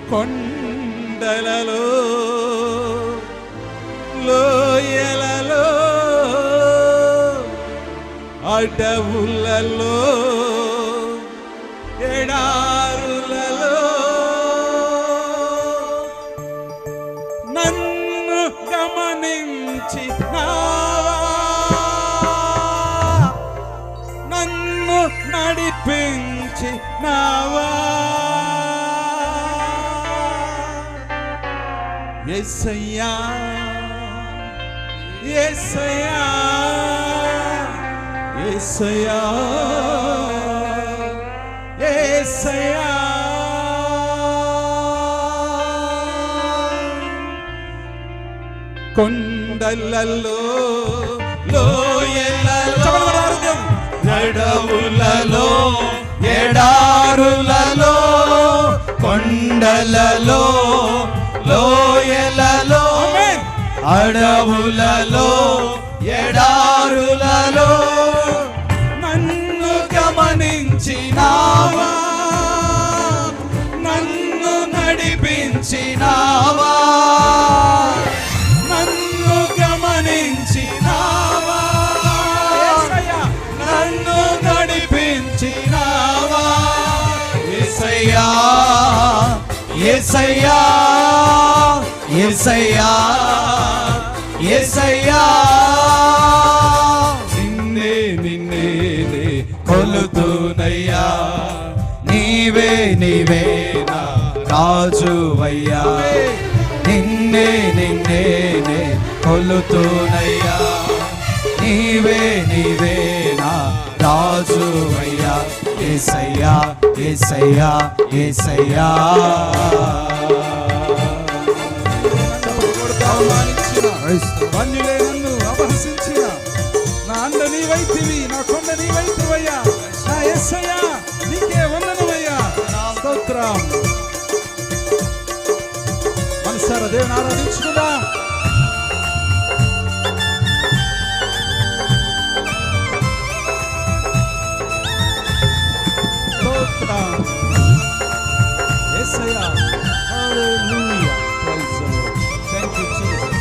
కొండలలో లోయలలో అడవులలో ఎడారులలో నన్ను గమనించి నన్ను నడిపించి నావా యేసయ్యా యేసయ్యా యేసయ్యా యేసయ్యా కొండలలో లోయలలో అడవులలో ఎడారులలో కొండలలో లోయలలో అడవులలో ఎడారులలో నన్ను గమనించినావా నన్ను నడిపించినావా నన్ను గమనించినావా నన్ను నడిపించినావా యేసయ్యా యేసయ్యా యేసయ్యా యేసయ్యా నిన్నే నిన్నే కొలుతునయ్యా నీవే నీవే నా రాజువయ్యా నిన్నే నిన్నే కొలుతునయ్యా నీవే నీవే నా రాజువయ్యా యేసయ్యా యేసయ్యా యేసయ్యా వన్యులే నన్ను అపహసించిన నా అండ నీవైతివి నా కొండ నీవైతివయ్యా నా యేసయ్యా నీకే వందనమయ్యా స్తోత్రం మనసారా దేవుని ఆరాధించుకుందాం స్తోత్రం యేసయ్యా hallelujah praise the Lord thank you Jesus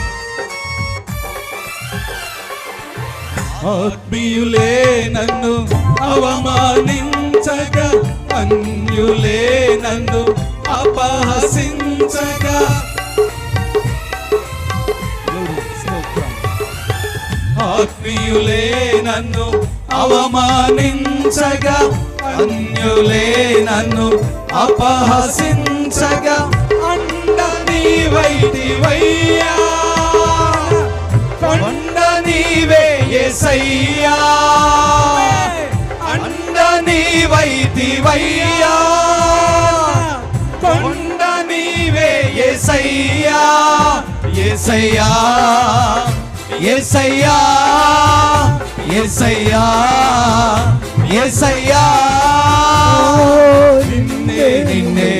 ఆత్మీయులే నన్ను అవమానించగా అన్యులే నన్ను అపహసించగా ఆత్మీయులే నన్ను అవమానించగా అన్యులే నన్ను అపహసించగా అండ నీవైతివయ్యా కొండ నీవే యేసయ్యా అండ నీవైతివయ్యా కొండ నీవే యేసయ్యా యేసయ్యా యేసయ్యా యేసయ్యా యేసయ్యా నిన్నే నిన్నే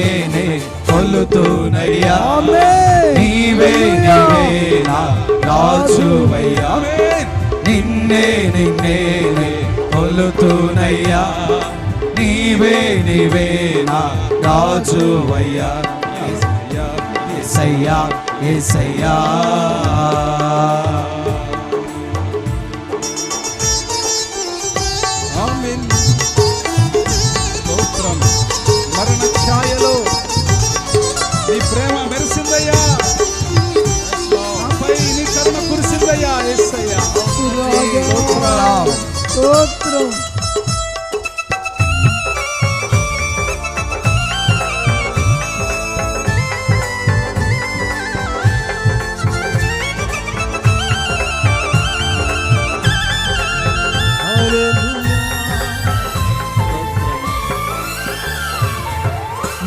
కొలుతునయ్యా నీవే నీవే నా రాజువయ్యా నిన్నే నిన్నే కొలుతునయ్యా నీవే నీవే నా రాజువయ్యా యేసయ్యా యేసయ్యా ఆమేన్ స్తోత్రం మరణ ఛాయలో నీ ప్రేమ మెరిసిందయ్యా నాపై నీ కరుణ కురిసిందయ్యా యేసయ్యా స్తోత్రం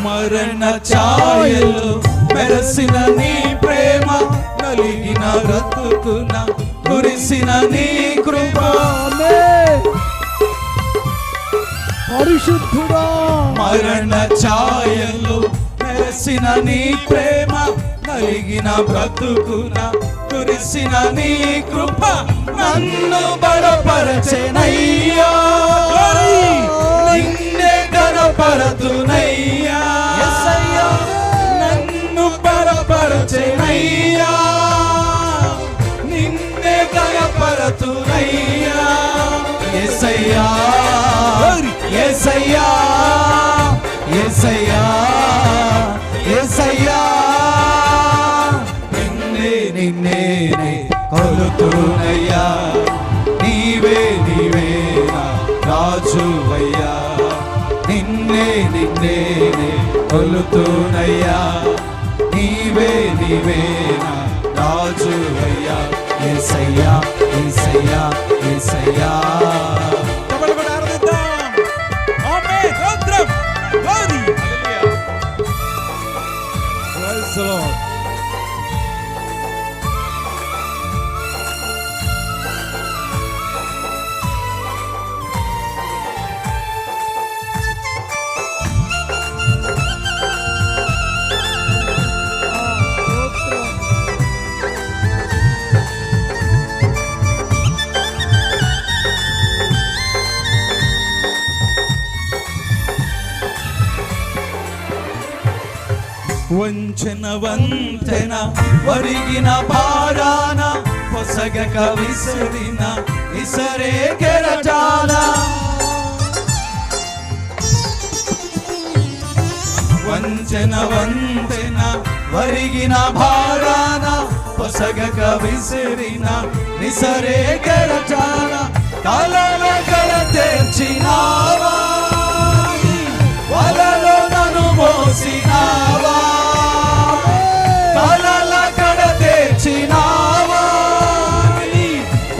మరణ ఛాయలో మెరసిన నీ ప్రేమ నలిగిన బ్రతుకున కురిసిన నీ కృప పరిశుద్ధుడా మరణ ఛాయలో మెరసిన నీ ప్రేమ నలిగిన బ్రతుకున కురిసిన నీ కృప నన్ను బలపరచెనయ్యా నిన్నే గణపరతునయ్యా యేసయ్యా యేసయ్యా యేసయ్యా నిన్నే నిన్నే కొలుతునయ్యా నీవే నీవే నా రాజువయ్యా నిన్నే నిన్నే కొలుతునయ్యా నీవే నీవే నా రాజువయ్యా యేసయ్యా యేసయ్యా యేసయ్యా కబల కూడా ఆరాధిద్దాం ఆమేన్ స్తోత్రం గ్లోరీ ప్రైజ్ ది లార్డ్ వంచన వంతెన వరిగిన పారాన పొసగక విసిరిన విసరే కెరటాల వంచన వంతెన వరిగిన భారాన పొసగక విసిరిన విసరే కెరటాల కాలలో కల తెచ్చినావా వలలో నన్ను మోసినావా కాలాల కడ తెచ్చినావా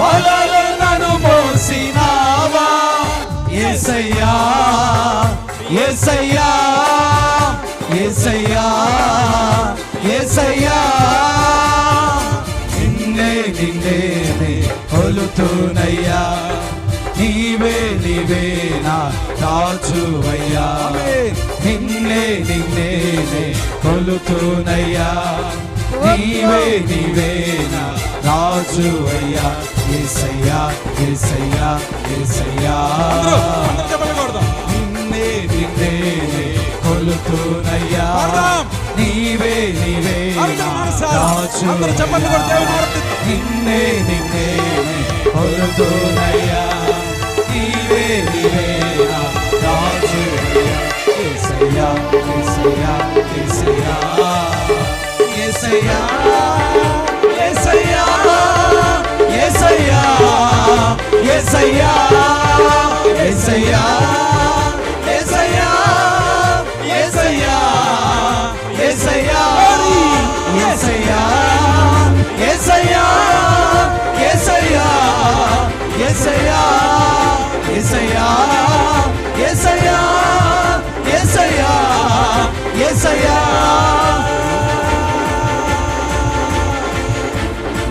వలలో నన్ను మోసినావా యేసయ్యా యేసయ్యా యేసయ్యా యేసయ్యా నిన్నే నిన్నే కొలుతునయ్యా నీవే నీవే నా రాజువయ్యా నిన్నే నిన్నే కొలుతునయ్యా నీవే నీవే నా రాజువయ్యా యేసయ్యా యేసయ్యా యేసయ్యా అందరూ చప్పట్లు కొడదాం నిన్నే నిన్నే కొలుతునయ్యా నీవే నీవే అందరూ చప్పట్లు కొడి దేవుని ఆరాధిద్దాం నిన్నే నిన్నే కొలుతునయ్యా నీవే నీవే నా రాజువయ్యా యేసయ్యా యేసయ్యా యేసయ్యా యేసయ్యా యేసయ్యా యేసయ్యా యేసయ్యా యేసయ్యా యేసయ్యా యేసయ్యా యేసయ్యా యేసయ్యా యేసయ్యా యేసయ్యా యేసయ్యా యేసయ్యా యేసయ్యా యేసయ్యా యేసయ్యా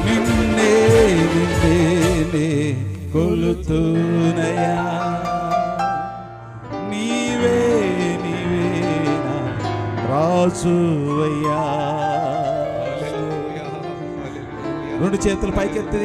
నిన్నే నిన్నే కొలుతునయ్యా నీవే నీవే నా రాజువయ్యా రెండు చేతులు పైకెత్తి